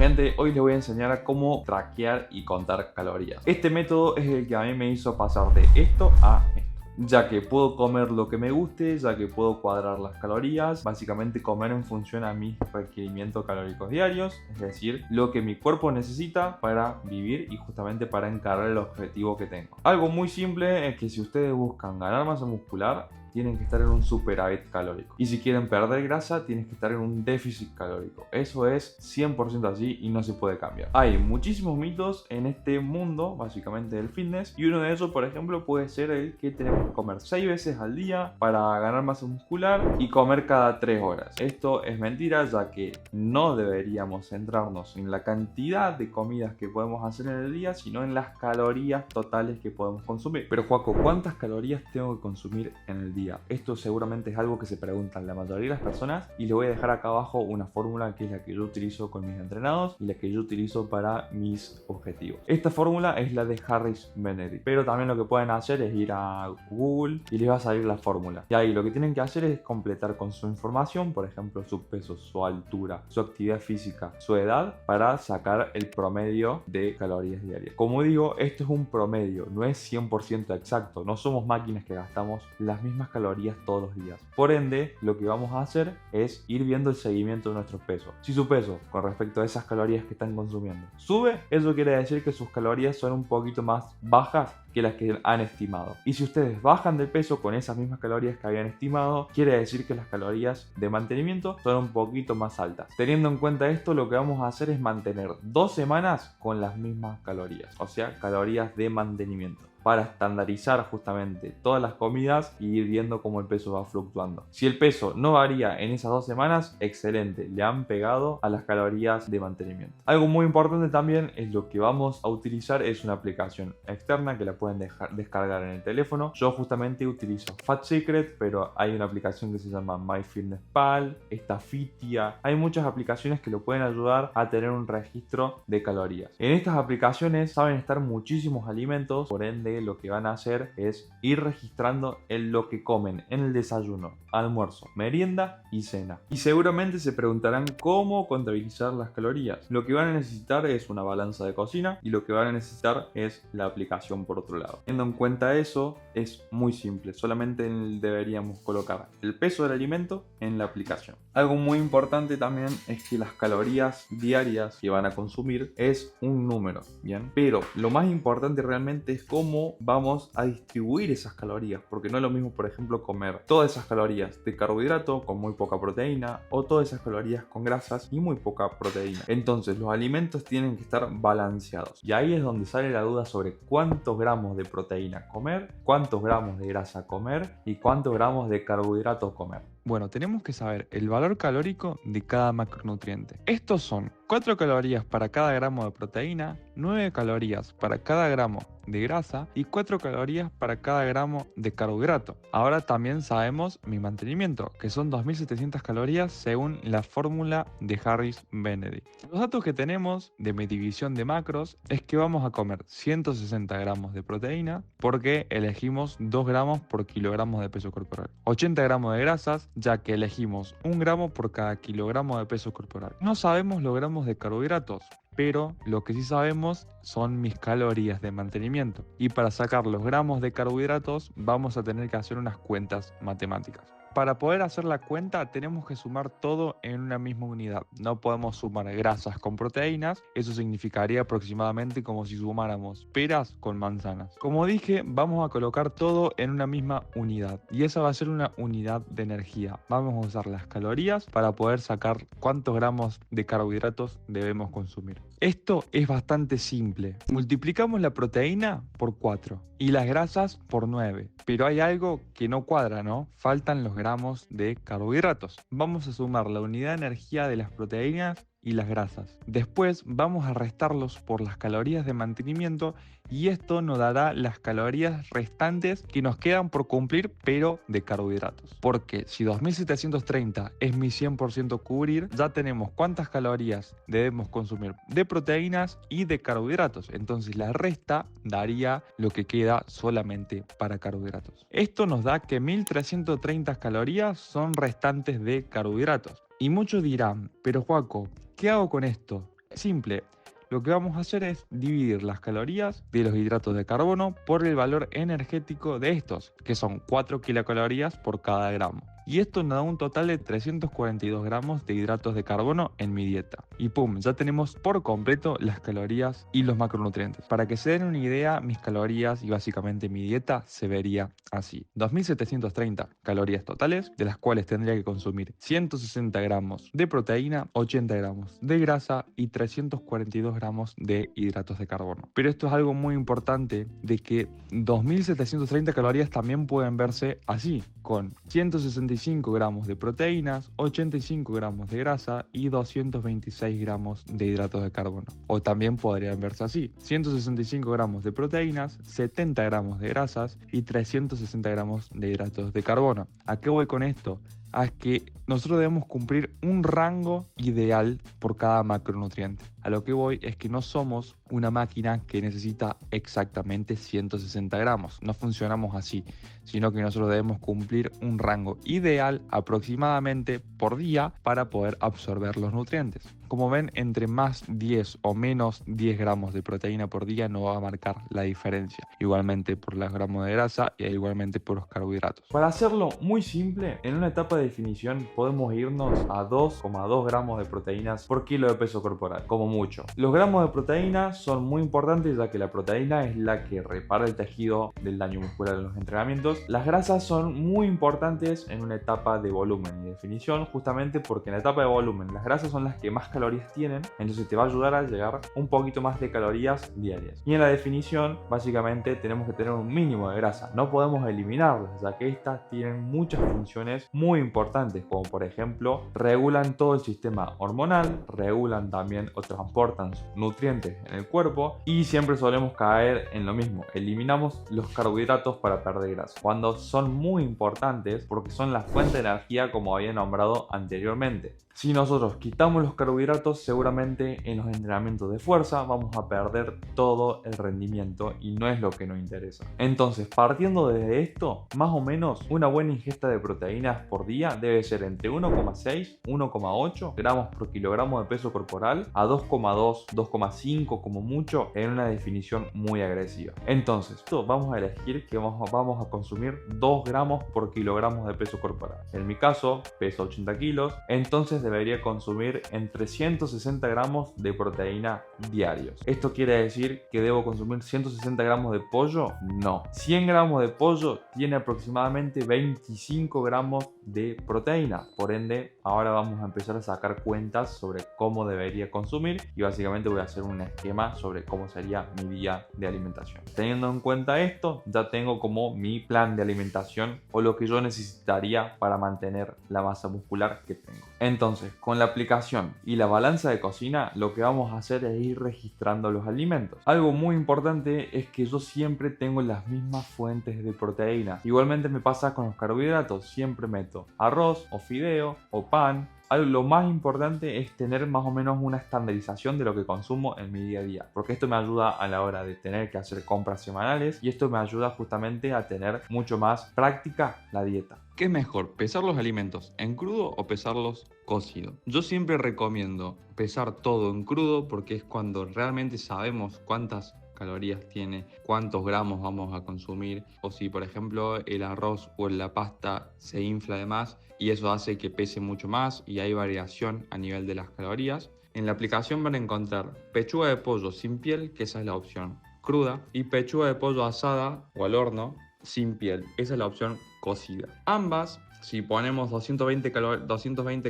gente, hoy les voy a enseñar a cómo traquear y contar calorías. Este método es el que a mí me hizo pasar de esto a esto, ya que puedo comer lo que me guste, ya que puedo cuadrar las calorías, básicamente comer en función a mis requerimientos calóricos diarios, es decir, lo que mi cuerpo necesita para vivir y justamente para encarar el objetivo que tengo. Algo muy simple es que si ustedes buscan ganar masa muscular, tienen que estar en un superávit calórico. Y si quieren perder grasa, tienen que estar en un déficit calórico. Eso es 100% así y no se puede cambiar. Hay muchísimos mitos en este mundo, básicamente del fitness, y uno de ellos, por ejemplo, puede ser el que tenemos que comer 6 veces al día para ganar masa muscular y comer cada 3 horas. Esto es mentira, ya que no deberíamos centrarnos en la cantidad de comidas que podemos hacer en el día, sino en las calorías totales que podemos consumir. Pero Joaco, ¿cuántas calorías tengo que consumir en el día? Esto seguramente es algo que se preguntan la mayoría de las personas y les voy a dejar acá abajo una fórmula que es la que yo utilizo con mis entrenados y la que yo utilizo para mis objetivos. Esta fórmula es la de Harris-Benedict, pero también lo que pueden hacer es ir a Google y les va a salir la fórmula. Y ahí lo que tienen que hacer es completar con su información, por ejemplo, su peso, su altura, su actividad física, su edad, para sacar el promedio de calorías diarias. Como digo, esto es un promedio, no es 100% exacto, no somos máquinas que gastamos las mismas calorías todos los días. Por ende, lo que vamos a hacer es ir viendo el seguimiento de nuestro peso. Si su peso con respecto a esas calorías que están consumiendo sube, eso quiere decir que sus calorías son un poquito más bajas que las que han estimado. Y si ustedes bajan de peso con esas mismas calorías que habían estimado, quiere decir que las calorías de mantenimiento son un poquito más altas. Teniendo en cuenta esto, lo que vamos a hacer es mantener 2 semanas con las mismas calorías, o sea, calorías de mantenimiento, para estandarizar justamente todas las comidas y ir viendo cómo el peso va fluctuando. Si el peso no varía en esas 2 semanas, excelente, le han pegado a las calorías de mantenimiento. Algo muy importante también es lo que vamos a utilizar es una aplicación externa que la pueden descargar en el teléfono. Yo justamente utilizo Fat Secret, pero hay una aplicación que se llama MyFitnessPal, está Fitia. Hay muchas aplicaciones que lo pueden ayudar a tener un registro de calorías. En estas aplicaciones saben estar muchísimos alimentos, por ende lo que van a hacer es ir registrando lo que comen en el desayuno, almuerzo, merienda y cena. Y seguramente se preguntarán cómo contabilizar las calorías. Lo que van a necesitar es una balanza de cocina y lo que van a necesitar es la aplicación por otro lado. Teniendo en cuenta eso, es muy simple, solamente deberíamos colocar el peso del alimento en la aplicación. Algo muy importante también es que las calorías diarias que van a consumir es un número, ¿bien? Pero lo más importante realmente es cómo vamos a distribuir esas calorías, porque no es lo mismo, por ejemplo, comer todas esas calorías de carbohidrato con muy poca proteína o todas esas calorías con grasas y muy poca proteína. Entonces los alimentos tienen que estar balanceados y ahí es donde sale la duda sobre cuántos gramos de proteína comer, cuántos gramos de grasa comer y cuántos gramos de carbohidratos comer. Bueno, tenemos que saber el valor calórico de cada macronutriente. Estos son 4 calorías para cada gramo de proteína, 9 calorías para cada gramo de grasa y 4 calorías para cada gramo de carbohidrato. Ahora también sabemos mi mantenimiento, que son 2700 calorías según la fórmula de Harris-Benedict. Los datos que tenemos de mi división de macros es que vamos a comer 160 gramos de proteína porque elegimos 2 gramos por kilogramo de peso corporal. 80 gramos de grasas, ya que elegimos 1 gramo por cada kilogramo de peso corporal. No sabemos los gramos de carbohidratos, pero lo que sí sabemos son mis calorías de mantenimiento. Y para sacar los gramos de carbohidratos vamos a tener que hacer unas cuentas matemáticas. Para poder hacer la cuenta tenemos que sumar todo en una misma unidad. No podemos sumar grasas con proteínas, eso significaría aproximadamente como si sumáramos peras con manzanas. Como dije, vamos a colocar todo en una misma unidad y esa va a ser una unidad de energía. Vamos a usar las calorías para poder sacar cuántos gramos de carbohidratos debemos consumir. Esto es bastante simple. Multiplicamos la proteína por 4 y las grasas por 9. Pero hay algo que no cuadra, ¿no? Faltan los gramos de carbohidratos. Vamos a sumar la unidad de energía de las proteínas y las grasas. Después vamos a restarlos por las calorías de mantenimiento y esto nos dará las calorías restantes que nos quedan por cumplir, pero de carbohidratos. Porque si 2730 es mi 100% cubrir, ya tenemos cuántas calorías debemos consumir de proteínas y de carbohidratos. Entonces la resta daría lo que queda solamente para carbohidratos. Esto nos da que 1330 calorías son restantes de carbohidratos. Y muchos dirán, pero Joaco, ¿qué hago con esto? Simple. Lo que vamos a hacer es dividir las calorías de los hidratos de carbono por el valor energético de estos, que son 4 kilocalorías por cada gramo. Y esto nos da un total de 342 gramos de hidratos de carbono en mi dieta. Y pum, ya tenemos por completo las calorías y los macronutrientes. Para que se den una idea, mis calorías y básicamente mi dieta se vería así. 2.730 calorías totales, de las cuales tendría que consumir 160 gramos de proteína, 80 gramos de grasa y 342 gramos de hidratos de carbono. Pero esto es algo muy importante, de que 2.730 calorías también pueden verse así, con 165 gramos de proteínas, 85 gramos de grasa y 226 gramos de hidratos de carbono. O también podrían verse así: 165 gramos de proteínas, 70 gramos de grasas y 360 gramos de hidratos de carbono. ¿A qué voy con esto? A que nosotros debemos cumplir un rango ideal por cada macronutriente. A lo que voy es que no somos una máquina que necesita exactamente 160 gramos. No funcionamos así, sino que nosotros debemos cumplir un rango ideal aproximadamente por día para poder absorber los nutrientes. Como ven, entre más 10 o menos 10 gramos de proteína por día no va a marcar la diferencia. Igualmente por los gramos de grasa e igualmente por los carbohidratos. Para hacerlo muy simple, en una etapa de definición podemos irnos a 2,2 gramos de proteínas por kilo de peso corporal, como mucho. Los gramos de proteína son muy importantes, ya que la proteína es la que repara el tejido del daño muscular en los entrenamientos. Las grasas son muy importantes en una etapa de volumen y definición, justamente porque en la etapa de volumen las grasas son las que más calorías tienen, entonces te va a ayudar a llegar un poquito más de calorías diarias. Y en la definición, básicamente tenemos que tener un mínimo de grasa, no podemos eliminarlas, ya que estas tienen muchas funciones muy importantes, como por ejemplo regulan todo el sistema hormonal, regulan también o transportan nutrientes en el cuerpo, y siempre solemos caer en lo mismo: eliminamos los carbohidratos para perder grasa, cuando son muy importantes porque son la fuente de energía, como había nombrado anteriormente. Si nosotros quitamos los carbohidratos, seguramente en los entrenamientos de fuerza vamos a perder todo el rendimiento y no es lo que nos interesa. Entonces, partiendo desde esto, más o menos una buena ingesta de proteínas por día debe ser entre 1,6 1,8 gramos por kilogramo de peso corporal a 2,2 2,5 como mucho, en una definición muy agresiva. Entonces, vamos a elegir que vamos a consumir 2 gramos por kilogramo de peso corporal. En mi caso, peso 80 kilos, entonces debería consumir entre 160 gramos de proteína diarios. ¿Esto quiere decir que debo consumir 160 gramos de pollo? No. 100 gramos de pollo tiene aproximadamente 25 gramos de proteína. Por ende, ahora vamos a empezar a sacar cuentas sobre cómo debería consumir y básicamente voy a hacer un esquema sobre cómo sería mi día de alimentación. Teniendo en cuenta esto, ya tengo como mi plan de alimentación o lo que yo necesitaría para mantener la masa muscular que tengo. Entonces, con la aplicación y la balanza de cocina, lo que vamos a hacer es ir registrando los alimentos. Algo muy importante es que yo siempre tengo las mismas fuentes de proteína. Igualmente me pasa con los carbohidratos, siempre meto arroz o fideo o pan. Lo más importante es tener más o menos una estandarización de lo que consumo en mi día a día, porque esto me ayuda a la hora de tener que hacer compras semanales y esto me ayuda justamente a tener mucho más práctica la dieta. ¿Qué es mejor, pesar los alimentos en crudo o pesarlos cocido? Yo siempre recomiendo pesar todo en crudo porque es cuando realmente sabemos cuántas calorías tiene, cuántos gramos vamos a consumir, o si por ejemplo el arroz o la pasta se infla de más y eso hace que pese mucho más y hay variación a nivel de las calorías. En la aplicación van a encontrar pechuga de pollo sin piel, que esa es la opción cruda, y pechuga de pollo asada o al horno sin piel, esa es la opción cocida. Ambas, si ponemos 220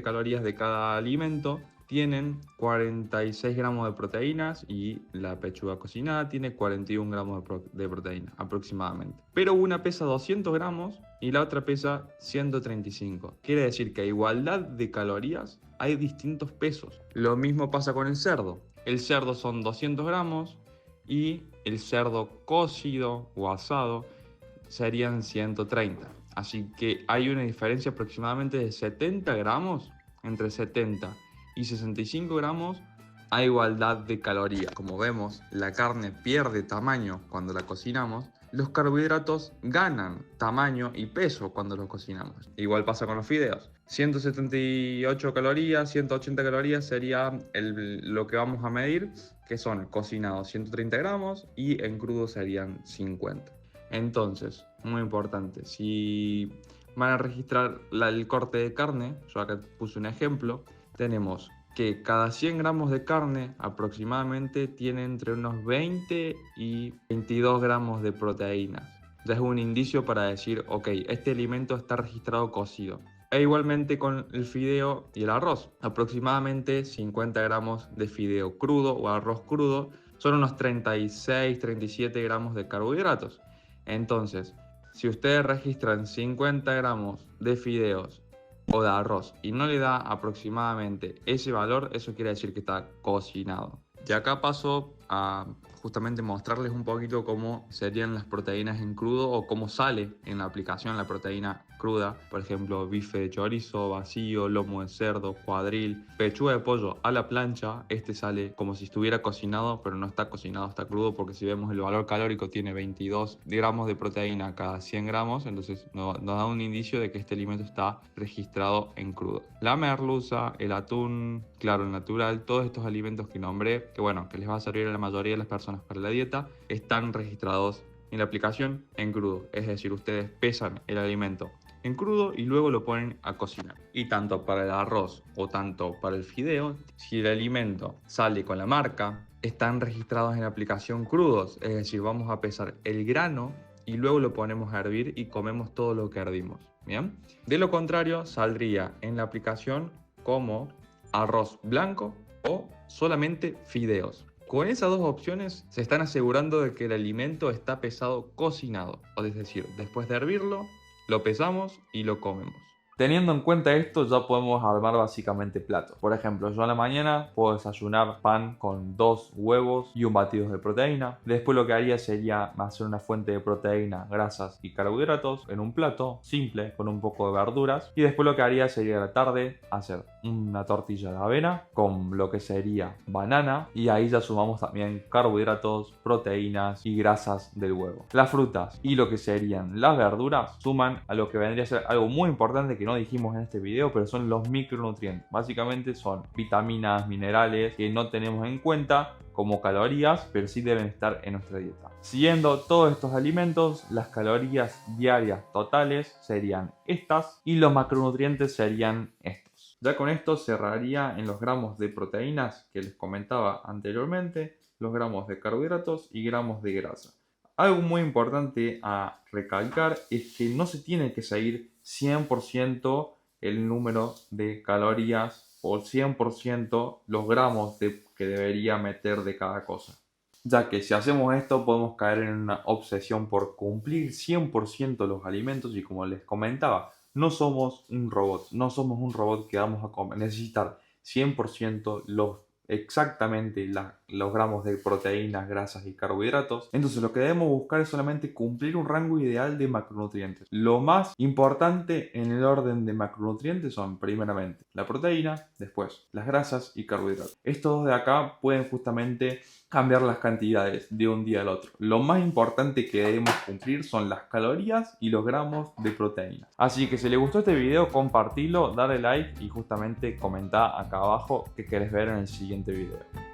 calorías de cada alimento, tienen 46 gramos de proteínas y la pechuga cocinada tiene 41 gramos de proteína aproximadamente. Pero una pesa 200 gramos y la otra pesa 135. Quiere decir que a igualdad de calorías hay distintos pesos. Lo mismo pasa con el cerdo. El cerdo son 200 gramos y el cerdo cocido o asado serían 130. Así que hay una diferencia aproximadamente de 70 gramos, entre 70 y 65 gramos a igualdad de calorías. Como vemos, la carne pierde tamaño cuando la cocinamos. Los carbohidratos ganan tamaño y peso cuando los cocinamos. Igual pasa con los fideos. 178 calorías, 180 calorías sería lo que vamos a medir, que son cocinados 130 gramos y en crudo serían 50. Entonces, muy importante, si van a registrar el corte de carne, yo acá puse un ejemplo, tenemos que cada 100 gramos de carne aproximadamente tiene entre unos 20 y 22 gramos de proteínas. Ya es un indicio para decir, ok, este alimento está registrado cocido. E igualmente con el fideo y el arroz, aproximadamente 50 gramos de fideo crudo o arroz crudo son unos 36-37 gramos de carbohidratos. Entonces, si ustedes registran 50 gramos de fideos o de arroz y no le da aproximadamente ese valor, eso quiere decir que está cocinado. Y acá paso a justamente mostrarles un poquito cómo serían las proteínas en crudo o cómo sale en la aplicación la proteína cruda. Por ejemplo, bife de chorizo, vacío, lomo de cerdo, cuadril, pechuga de pollo a la plancha. Este sale como si estuviera cocinado, pero no está cocinado, está crudo, porque si vemos el valor calórico tiene 22 gramos de proteína cada 100 gramos, entonces nos da un indicio de que este alimento está registrado en crudo. La merluza, el atún, claro, el natural, todos estos alimentos que nombré, que bueno, que les va a servir a la mayoría de las personas para la dieta, están registrados en la aplicación en crudo. Es decir, ustedes pesan el alimento en crudo y luego lo ponen a cocinar. Y tanto para el arroz o tanto para el fideo, si el alimento sale con la marca, están registrados en la aplicación crudos. Es decir, vamos a pesar el grano y luego lo ponemos a hervir y comemos todo lo que hervimos. ¿Bien? De lo contrario, saldría en la aplicación como arroz blanco o solamente fideos. Con esas dos opciones se están asegurando de que el alimento está pesado cocinado, es decir, después de hervirlo, lo pesamos y lo comemos. Teniendo en cuenta esto, ya podemos armar básicamente platos. Por ejemplo, yo a la mañana puedo desayunar pan con 2 huevos y un batido de proteína. Después lo que haría sería hacer una fuente de proteína, grasas y carbohidratos en un plato simple con un poco de verduras. Y después lo que haría sería a la tarde hacer una tortilla de avena con lo que sería banana. Y ahí ya sumamos también carbohidratos, proteínas y grasas del huevo. Las frutas y lo que serían las verduras suman a lo que vendría a ser algo muy importante que no dijimos en este video, pero son los micronutrientes. Básicamente son vitaminas, minerales que no tenemos en cuenta como calorías, pero sí deben estar en nuestra dieta. Siguiendo todos estos alimentos, las calorías diarias totales serían estas y los macronutrientes serían estos. Ya con esto cerraría en los gramos de proteínas que les comentaba anteriormente, los gramos de carbohidratos y gramos de grasa. Algo muy importante a recalcar es que no se tiene que seguir 100% el número de calorías o 100% los gramos que debería meter de cada cosa. Ya que si hacemos esto podemos caer en una obsesión por cumplir 100% los alimentos y, como les comentaba, no somos un robot que vamos a necesitar 100% exactamente los gramos de proteínas, grasas y carbohidratos. Entonces lo que debemos buscar es solamente cumplir un rango ideal de macronutrientes. Lo más importante en el orden de macronutrientes son primeramente la proteína, después las grasas y carbohidratos. Estos dos de acá pueden justamente cambiar las cantidades de un día al otro. Lo más importante que debemos cumplir son las calorías y los gramos de proteína. Así que si les gustó este video, compartilo, dale like y justamente comenta acá abajo qué querés ver en el siguiente video.